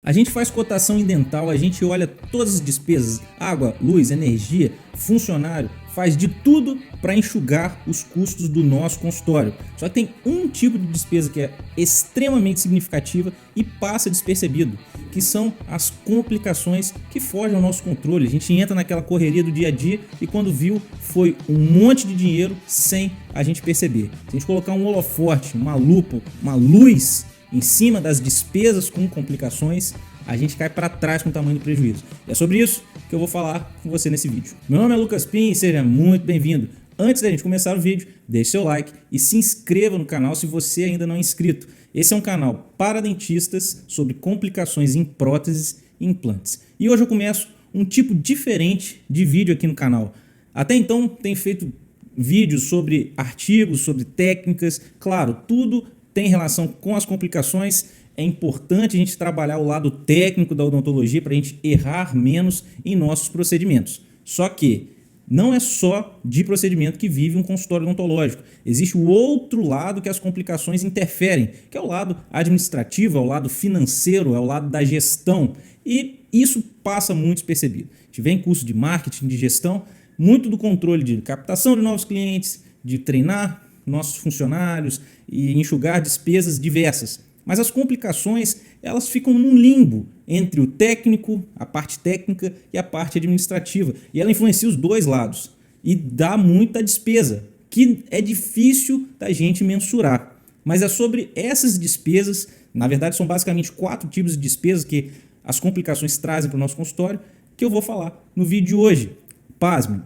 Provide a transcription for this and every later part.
A gente faz cotação em dental, a gente olha todas as despesas, água, luz, energia, funcionário, faz de tudo para enxugar os custos do nosso consultório. Só que tem um tipo de despesa que é extremamente significativa e passa despercebido, que são as complicações que fogem ao nosso controle. A gente entra naquela correria do dia a dia e quando viu foi um monte de dinheiro sem a gente perceber. Se a gente colocar um holofote, uma lupa, uma luz em cima das despesas com complicações, a gente cai para trás com o tamanho do prejuízo. E é sobre isso que eu vou falar com você nesse vídeo. Meu nome é Lucas Pim e seja muito bem-vindo. Antes da gente começar o vídeo, deixe seu like e se inscreva no canal se você ainda não é inscrito. Esse é um canal para dentistas sobre complicações em próteses e implantes. E hoje eu começo um tipo diferente de vídeo aqui no canal. Até então tenho feito vídeos sobre artigos, sobre técnicas, claro, tudo tem relação com as complicações. É importante a gente trabalhar o lado técnico da odontologia para a gente errar menos em nossos procedimentos. Só que não é só de procedimento que vive um consultório odontológico. Existe o outro lado que as complicações interferem, que é o lado administrativo, é o lado financeiro, é o lado da gestão. E isso passa muito despercebido. A gente vê em curso de marketing, de gestão, muito do controle de captação de novos clientes, de treinar nossos funcionários e enxugar despesas diversas. Mas as complicações, elas ficam num limbo entre o técnico, a parte técnica e a parte administrativa. E ela influencia os dois lados e dá muita despesa, que é difícil da gente mensurar. Mas é sobre essas despesas, na verdade são basicamente 4 tipos de despesas que as complicações trazem para o nosso consultório, que eu vou falar no vídeo de hoje. Pasme,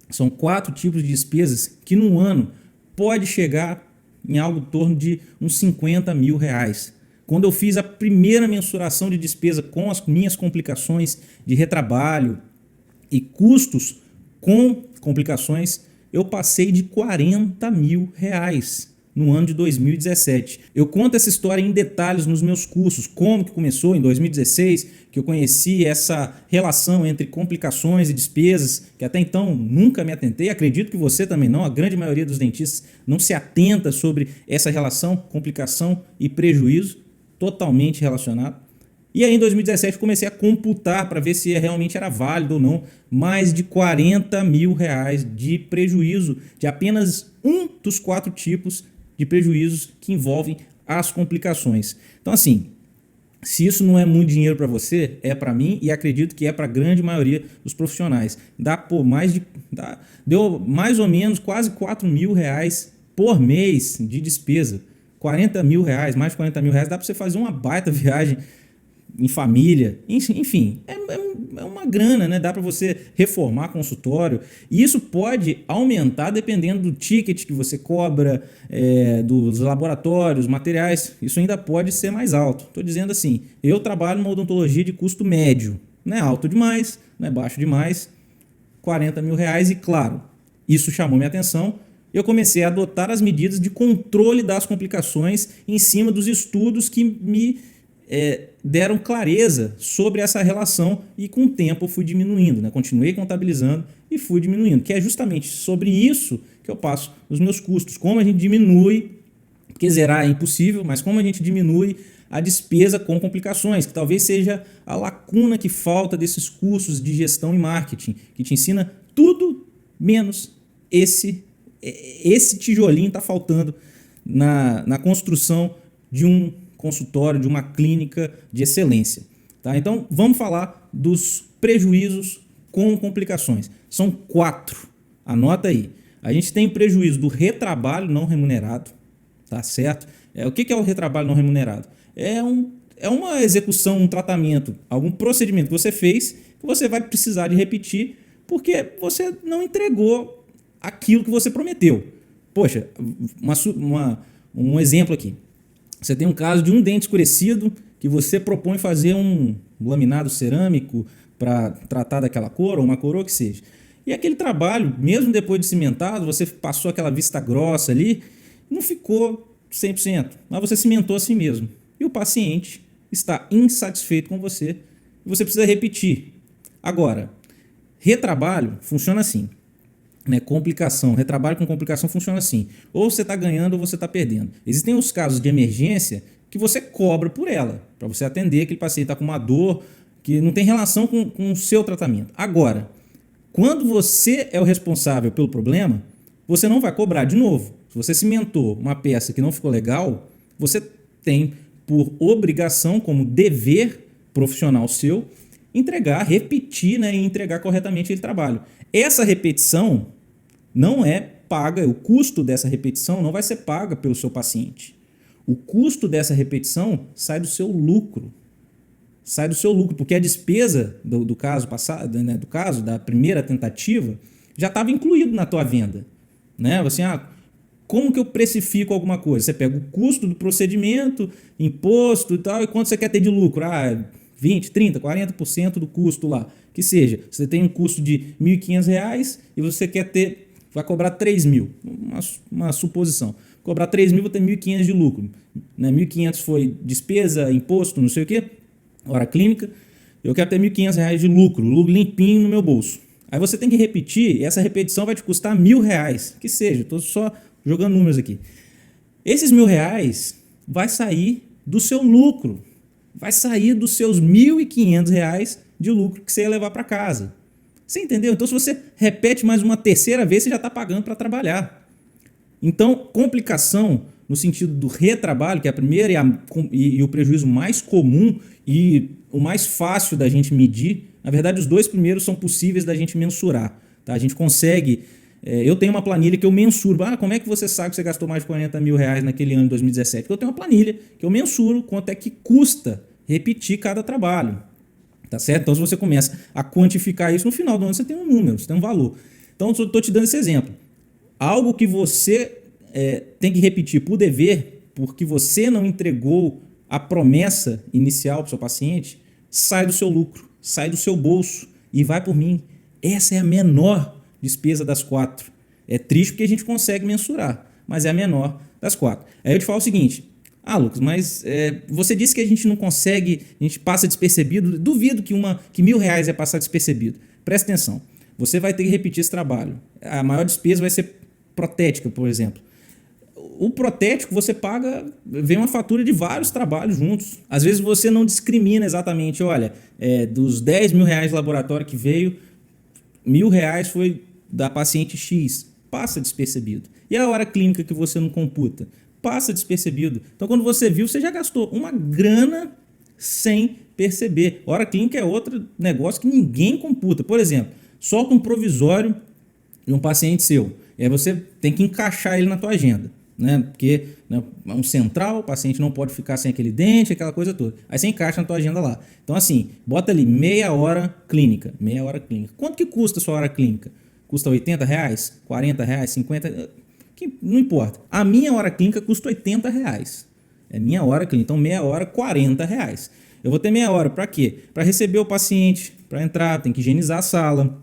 são 4 tipos de despesas que num ano pode chegar em algo em torno de uns 50 mil reais. Quando eu fiz a primeira mensuração de despesa com as minhas complicações de retrabalho e custos com complicações, eu passei de 40 mil reais no ano de 2017. Eu conto essa história em detalhes nos meus cursos, como que começou em 2016, que eu conheci essa relação entre complicações e despesas, que até então nunca me atentei, acredito que você também não, a grande maioria dos dentistas não se atenta sobre essa relação, complicação e prejuízo, totalmente relacionado. E aí em 2017 comecei a computar para ver se realmente era válido ou não, mais de 40 mil reais de prejuízo de apenas um dos 4 tipos de prejuízos que envolvem as complicações. Então assim, se isso não é muito dinheiro para você, é para mim e acredito que é para a grande maioria dos profissionais. Deu mais ou menos quase 4 mil reais por mês de despesa. 40 mil reais, mais de 40 mil reais, dá para você fazer uma baita viagem em família, enfim, é uma grana, né? Dá para você reformar consultório e isso pode aumentar dependendo do ticket que você cobra, dos laboratórios, materiais, isso ainda pode ser mais alto. Estou dizendo assim, eu trabalho numa odontologia de custo médio, não é alto demais, não é baixo demais, 40 mil reais e claro, isso chamou minha atenção. Eu comecei a adotar as medidas de controle das complicações em cima dos estudos que me deram clareza sobre essa relação e com o tempo eu fui diminuindo, né? Continuei contabilizando e fui diminuindo, que é justamente sobre isso que eu passo nos meus custos, como a gente diminui, porque zerar é impossível, mas como a gente diminui a despesa com complicações, que talvez seja a lacuna que falta desses cursos de gestão e marketing, que te ensina tudo menos esse tijolinho está faltando na construção de um consultório, de uma clínica de excelência. Tá? Então, vamos falar dos prejuízos com complicações. São 4. Anota aí. A gente tem o prejuízo do retrabalho não remunerado. Tá certo? O que é o retrabalho não remunerado? É uma execução, um tratamento, algum procedimento que você fez que você vai precisar de repetir porque você não entregou aquilo que você prometeu. Poxa, um exemplo aqui. Você tem um caso de um dente escurecido que você propõe fazer um laminado cerâmico para tratar daquela cor ou uma coroa que seja. E aquele trabalho, mesmo depois de cimentado, você passou aquela vista grossa ali, não ficou 100%, mas você cimentou assim mesmo. E o paciente está insatisfeito com você e você precisa repetir. Agora, retrabalho funciona assim. Complicação, retrabalho com complicação funciona assim, ou você está ganhando ou você está perdendo. Existem os casos de emergência que você cobra por ela, para você atender aquele paciente que está com uma dor que não tem relação com o seu tratamento. Agora, quando você é o responsável pelo problema, você não vai cobrar de novo. Se você cimentou uma peça que não ficou legal, você tem por obrigação, como dever profissional seu, entregar, repetir, né, e entregar corretamente aquele trabalho. Essa repetição não é paga, o custo dessa repetição não vai ser paga pelo seu paciente. O custo dessa repetição sai do seu lucro. Sai do seu lucro, porque a despesa do caso passado, né, do caso da primeira tentativa, já estava incluído na tua venda. Né? Assim, como que eu precifico alguma coisa? Você pega o custo do procedimento, imposto e tal, e quanto você quer ter de lucro? 20, 30, 40% do custo lá. Que seja, você tem um custo de R$ 1.500 e você quer ter, vai cobrar 3 mil. Uma suposição. Cobrar 3 mil, vou ter 1.500 de lucro. Né? 1.500 foi despesa, imposto, não sei o quê, hora clínica. Eu quero ter R$ 1.500 de lucro limpinho no meu bolso. Aí você tem que repetir, e essa repetição vai te custar R$ 1.000. Que seja, estou só jogando números aqui. Esses R$ 1.000 vai sair do seu lucro. Vai sair dos seus R$ 1.500 de lucro que você ia levar para casa. Você entendeu? Então, se você repete mais uma terceira vez, você já está pagando para trabalhar. Então, complicação no sentido do retrabalho, que é a primeira e o prejuízo mais comum e o mais fácil da gente medir. Na verdade, os dois primeiros são possíveis da gente mensurar. Tá? A gente consegue... eu tenho uma planilha que eu mensuro. Como é que você sabe que você gastou mais de R$ 40 mil naquele ano de 2017? Porque eu tenho uma planilha que eu mensuro quanto é que custa repetir cada trabalho. Tá certo? Então, se você começa a quantificar isso, no final do ano você tem um número, você tem um valor. Então, eu estou te dando esse exemplo. Algo que você tem que repetir por dever, porque você não entregou a promessa inicial para o seu paciente, sai do seu lucro, sai do seu bolso e vai por mim. Essa é a menor despesa das 4. É triste porque a gente consegue mensurar, mas é a menor das 4. Aí eu te falo o seguinte: Lucas, mas você disse que a gente não consegue, a gente passa despercebido. Duvido que R$ 1.000 é passar despercebido. Presta atenção, você vai ter que repetir esse trabalho. A maior despesa vai ser protética, por exemplo. O protético você paga, vem uma fatura de vários trabalhos juntos. Às vezes você não discrimina exatamente, olha, dos R$ 10.000 de laboratório que veio, R$ 1.000 foi da paciente X, passa despercebido. E a hora clínica que você não computa? Passa despercebido. Então, quando você viu, você já gastou uma grana sem perceber. Hora clínica é outro negócio que ninguém computa. Por exemplo, solta um provisório de um paciente seu. E aí você tem que encaixar ele na tua agenda. Né? Porque é um central, o paciente não pode ficar sem aquele dente, aquela coisa toda. Aí você encaixa na tua agenda lá. Então, assim, bota ali meia hora clínica. Meia hora clínica. Quanto que custa a sua hora clínica? Custa R$ 80, R$ 40, R$ 50? Não importa. A minha hora clínica custa R$ 80. É minha hora clínica. Então, meia hora, R$ 40. Eu vou ter meia hora para quê? Para receber o paciente, para entrar, tem que higienizar a sala,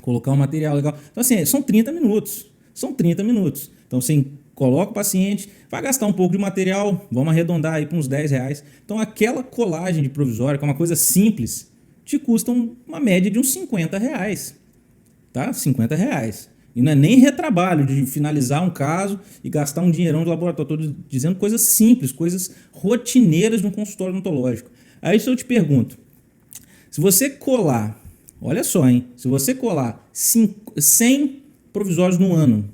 colocar um material legal. Então, assim, são 30 minutos. São 30 minutos. Então, você coloca o paciente, vai gastar um pouco de material, vamos arredondar aí para uns R$ 10. Então, aquela colagem de provisório, que é uma coisa simples, te custa uma média de uns R$ 50. Tá? R$ 50. E não é nem retrabalho de finalizar um caso e gastar um dinheirão de laboratório. Estou dizendo coisas simples, coisas rotineiras de um consultório odontológico. Aí se eu te pergunto, se você colar, olha só, hein? Se você colar 100 provisórios no ano,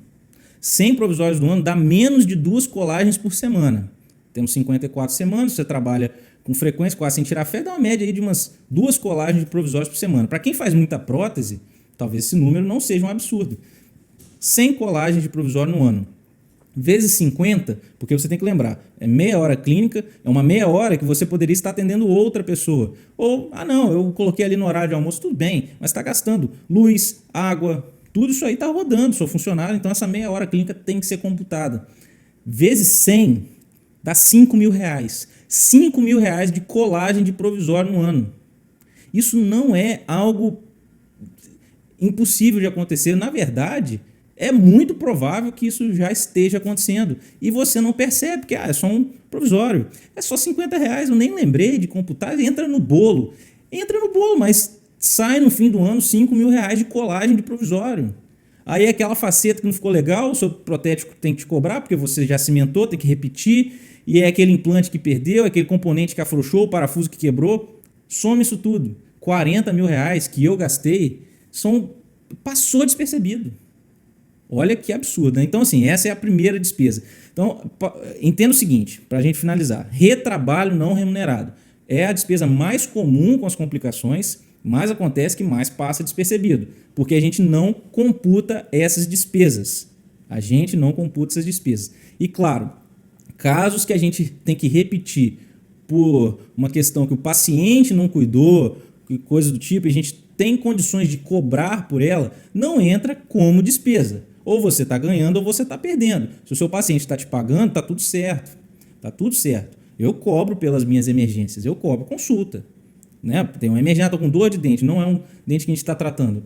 100 provisórios no ano dá menos de 2 colagens por semana. Temos 54 semanas, você trabalha com frequência, quase sem tirar férias, dá uma média aí de umas 2 colagens de provisórios por semana. Para quem faz muita prótese, talvez esse número não seja um absurdo. 100 colagens de provisório no ano, vezes 50, porque você tem que lembrar, é meia hora clínica, é uma meia hora que você poderia estar atendendo outra pessoa. Ou, não, eu coloquei ali no horário de almoço, tudo bem, mas está gastando luz, água, tudo isso aí está rodando, sou funcionário, então essa meia hora clínica tem que ser computada. Vezes 100, dá R$ 5.000. R$ 5.000 de colagem de provisório no ano. Isso não é algo impossível de acontecer. Na verdade, é muito provável que isso já esteja acontecendo. E você não percebe, porque é só um provisório. É só R$ 50, eu nem lembrei de computar, entra no bolo. Entra no bolo, mas sai no fim do ano R$ 5.000 de colagem de provisório. Aí aquela faceta que não ficou legal, o seu protético tem que te cobrar, porque você já cimentou, tem que repetir, e é aquele implante que perdeu, aquele componente que afrouxou, o parafuso que quebrou. Soma isso tudo. 40 mil reais que eu gastei passou despercebido. Olha que absurdo, né? Então, assim, essa é a primeira despesa. Então, entenda o seguinte, para a gente finalizar. Retrabalho não remunerado é a despesa mais comum com as complicações, mais acontece que mais passa despercebido, porque a gente não computa essas despesas. A gente não computa essas despesas. E, claro, casos que a gente tem que repetir por uma questão que o paciente não cuidou, coisa do tipo, e a gente tem condições de cobrar por ela, não entra como despesa. Ou você está ganhando ou você está perdendo. Se o seu paciente está te pagando, está tudo certo. Está tudo certo. Eu cobro pelas minhas emergências, eu cobro consulta. Né? Tem uma emergência, estou com dor de dente, não é um dente que a gente está tratando.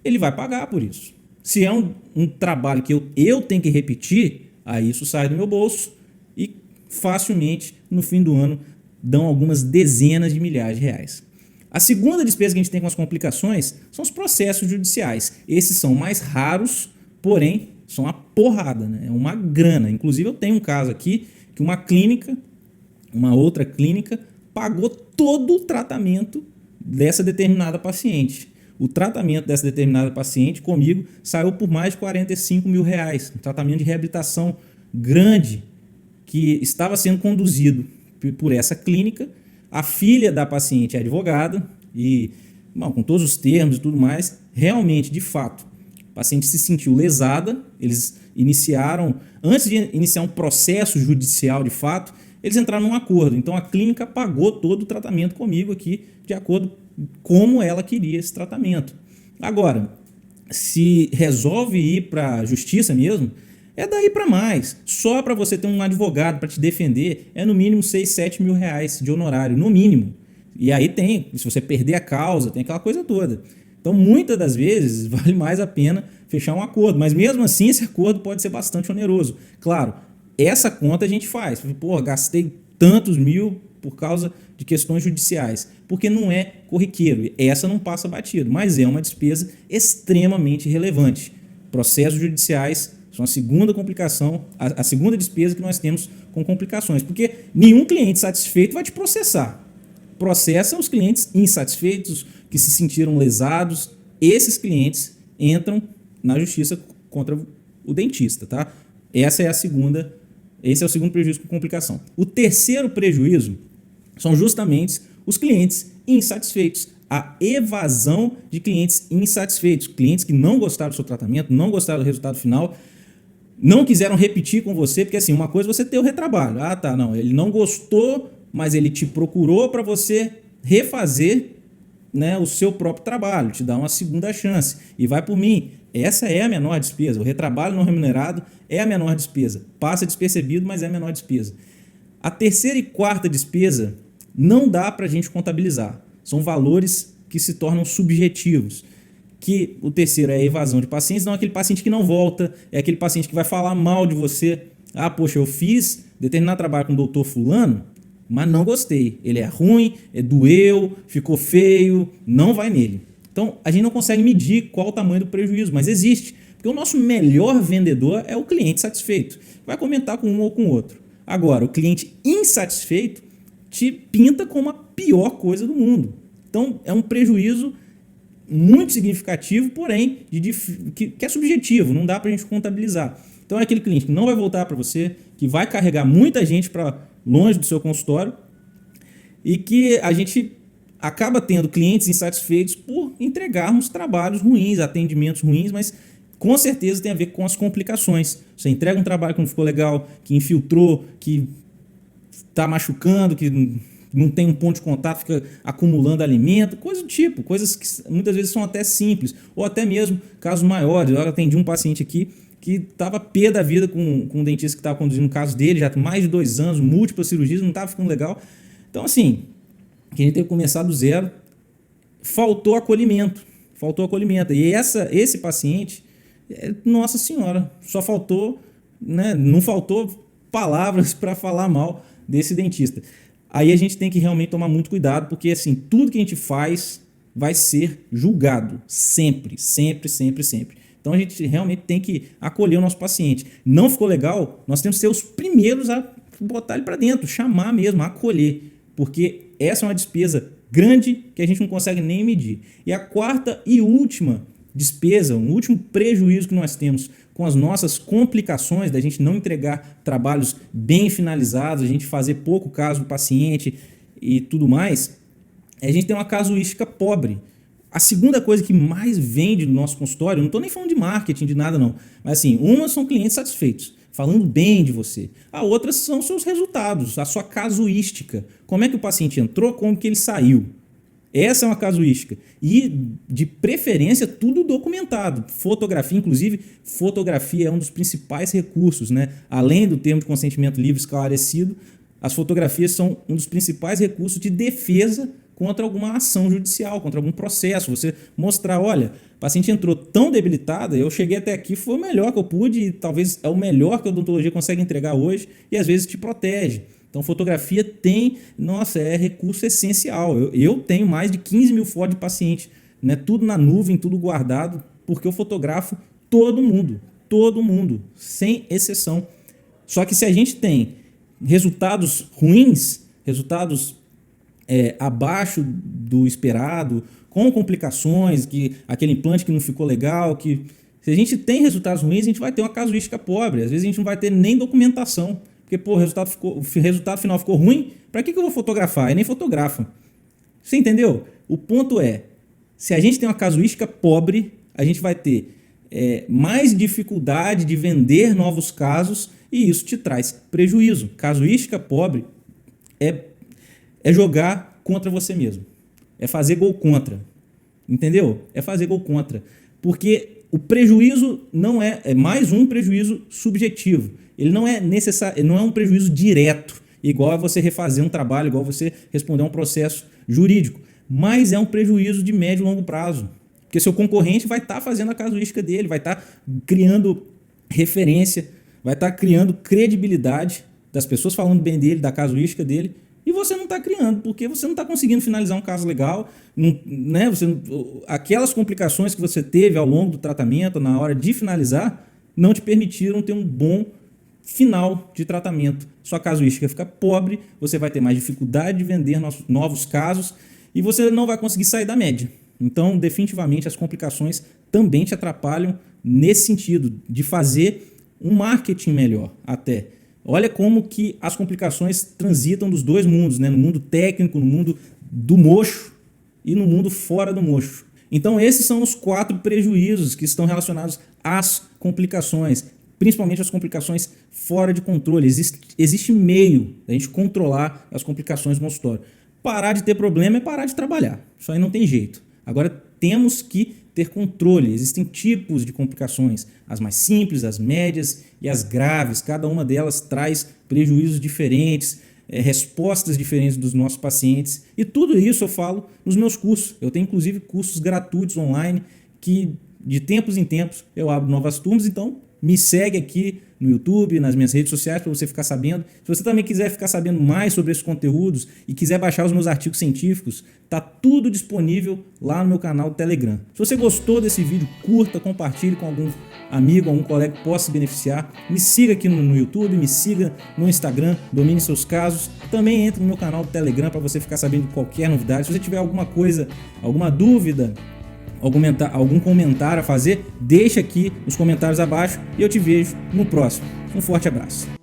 Ele vai pagar por isso. Se é um trabalho que eu tenho que repetir, aí isso sai do meu bolso e facilmente, no fim do ano, dão algumas dezenas de milhares de reais. A segunda despesa que a gente tem com as complicações são os processos judiciais. Esses são mais raros, porém, são uma porrada, né? É uma grana. Inclusive, eu tenho um caso aqui que uma outra clínica, pagou todo o tratamento dessa determinada paciente. O tratamento dessa determinada paciente comigo saiu por mais de 45 mil reais. Um tratamento de reabilitação grande que estava sendo conduzido por essa clínica. A filha da paciente é advogada e, com todos os termos e tudo mais, realmente, de fato, a paciente se sentiu lesada. Eles iniciaram, antes de iniciar um processo judicial de fato, eles entraram num acordo. Então a clínica pagou todo o tratamento comigo aqui, de acordo com como ela queria esse tratamento. Agora, se resolve ir para a justiça mesmo, é daí para mais. Só para você ter um advogado para te defender, é no mínimo 6, 7 mil reais de honorário, no mínimo. E aí tem, se você perder a causa, tem aquela coisa toda. Então, muitas das vezes, vale mais a pena fechar um acordo. Mas mesmo assim, esse acordo pode ser bastante oneroso. Claro, essa conta a gente faz. Pô, gastei tantos mil por causa de questões judiciais. Porque não é corriqueiro. Essa não passa batido, mas é uma despesa extremamente relevante. Processos judiciais são a segunda complicação, a segunda despesa que nós temos com complicações. Porque nenhum cliente satisfeito vai te processar. Processa os clientes insatisfeitos, que se sentiram lesados. Esses clientes entram na justiça contra o dentista, tá? Esse é o segundo prejuízo com complicação. O terceiro prejuízo são justamente os clientes insatisfeitos. A evasão de clientes insatisfeitos, clientes que não gostaram do seu tratamento, não gostaram do resultado final, não quiseram repetir com você, porque assim, uma coisa é você ter o retrabalho. Ah, tá, não, ele não gostou, mas ele te procurou para você refazer, né, o seu próprio trabalho, te dar uma segunda chance. E vai por mim. Essa é a menor despesa. O retrabalho não remunerado é a menor despesa. Passa despercebido, mas é a menor despesa. A terceira e quarta despesa não dá para a gente contabilizar. São valores que se tornam subjetivos. Que o terceiro é a evasão de pacientes, não é aquele paciente que não volta, é aquele paciente que vai falar mal de você. Ah, poxa, eu fiz determinado trabalho com o doutor fulano, mas não gostei. Ele é ruim, doeu, ficou feio, não vai nele. Então, a gente não consegue medir qual o tamanho do prejuízo, mas existe. Porque o nosso melhor vendedor é o cliente satisfeito. Vai comentar com um ou com o outro. Agora, o cliente insatisfeito te pinta como a pior coisa do mundo. Então, é um prejuízo muito significativo, porém, que é subjetivo, não dá para a gente contabilizar. Então, é aquele cliente que não vai voltar para você, que vai carregar muita gente para longe do seu consultório e que a gente acaba tendo clientes insatisfeitos por entregarmos trabalhos ruins, atendimentos ruins, mas com certeza tem a ver com as complicações. Você entrega um trabalho que não ficou legal, que infiltrou, que está machucando, que não tem um ponto de contato, fica acumulando alimento, coisa do tipo, coisas que muitas vezes são até simples, ou até mesmo casos maiores. Eu atendi um paciente aqui que estava pé da vida com um dentista que estava conduzindo o caso dele, já tem mais de 2 anos, múltiplas cirurgias, não estava ficando legal. Então, assim, que a gente teve que começar do zero, faltou acolhimento. E esse paciente, nossa senhora, só faltou, né, não faltou palavras para falar mal desse dentista. Aí a gente tem que realmente tomar muito cuidado, porque assim, tudo que a gente faz vai ser julgado, sempre, sempre, sempre, sempre. Então a gente realmente tem que acolher o nosso paciente. Não ficou legal? Nós temos que ser os primeiros a botar ele para dentro, chamar mesmo, acolher, porque essa é uma despesa grande que a gente não consegue nem medir. E a quarta e última despesa, um último prejuízo que nós temos com as nossas complicações da gente não entregar trabalhos bem finalizados, a gente fazer pouco caso do paciente e tudo mais, a gente tem uma casuística pobre. A segunda coisa que mais vende no nosso consultório, eu não estou nem falando de marketing, de nada não, mas assim, uma são clientes satisfeitos, falando bem de você. A outra são seus resultados, a sua casuística. Como é que o paciente entrou, como que ele saiu. Essa é uma casuística. E, de preferência, tudo documentado. Fotografia, inclusive, fotografia é um dos principais recursos, né? Além do termo de consentimento livre esclarecido, as fotografias são um dos principais recursos de defesa contra alguma ação judicial, contra algum processo. Você mostrar, olha, o paciente entrou tão debilitada, eu cheguei até aqui, foi o melhor que eu pude e talvez é o melhor que a odontologia consegue entregar hoje e às vezes te protege. Então fotografia tem, é recurso essencial. Eu tenho mais de 15 mil fotos de paciente, né? Tudo na nuvem, tudo guardado, porque eu fotografo todo mundo, sem exceção. Só que se a gente tem resultados ruins, resultados abaixo do esperado, com complicações, que aquele implante que não ficou legal, que se a gente tem resultados ruins, a gente vai ter uma casuística pobre. Às vezes a gente não vai ter nem documentação, porque o resultado final ficou ruim, para que eu vou fotografar? E nem fotografa. Você entendeu? O ponto é, se a gente tem uma casuística pobre, a gente vai ter mais dificuldade de vender novos casos e isso te traz prejuízo. Casuística pobre é jogar contra você mesmo. É fazer gol contra. Entendeu? É fazer gol contra. Porque o prejuízo não é mais um prejuízo subjetivo. Ele não é necessário, não é um prejuízo direto, igual a você refazer um trabalho, igual você responder a um processo jurídico. Mas é um prejuízo de médio e longo prazo. Porque seu concorrente vai estar fazendo a casuística dele, vai estar criando referência, vai estar criando credibilidade das pessoas falando bem dele, da casuística dele. E você não está criando, porque você não está conseguindo finalizar um caso legal, né? Aquelas complicações que você teve ao longo do tratamento, na hora de finalizar, não te permitiram ter um bom final de tratamento. Sua casuística fica pobre, você vai ter mais dificuldade de vender novos casos e você não vai conseguir sair da média. Então, definitivamente, as complicações também te atrapalham nesse sentido, de fazer um marketing melhor até. Olha como que as complicações transitam dos dois mundos, né? No mundo técnico, no mundo do mocho e no mundo fora do mocho. Então esses são os 4 prejuízos que estão relacionados às complicações, principalmente as complicações fora de controle. Existe meio da gente controlar as complicações no consultório. Parar de ter problema é parar de trabalhar, isso aí não tem jeito. Agora temos que ter controle. Existem tipos de complicações, as mais simples, as médias e as graves. Cada uma delas traz prejuízos diferentes, respostas diferentes dos nossos pacientes. E tudo isso eu falo nos meus cursos. Eu tenho inclusive cursos gratuitos online que de tempos em tempos eu abro novas turmas, então me segue aqui no YouTube, nas minhas redes sociais para você ficar sabendo. Se você também quiser ficar sabendo mais sobre esses conteúdos e quiser baixar os meus artigos científicos, tá tudo disponível lá no meu canal do Telegram. Se você gostou desse vídeo, curta, compartilhe com algum amigo, algum colega que possa se beneficiar. Me siga aqui no YouTube, me siga no Instagram, domine seus casos. Também entre no meu canal do Telegram para você ficar sabendo de qualquer novidade. Se você tiver alguma coisa, alguma dúvida, algum comentário a fazer, deixa aqui nos comentários abaixo e eu te vejo no próximo. Um forte abraço.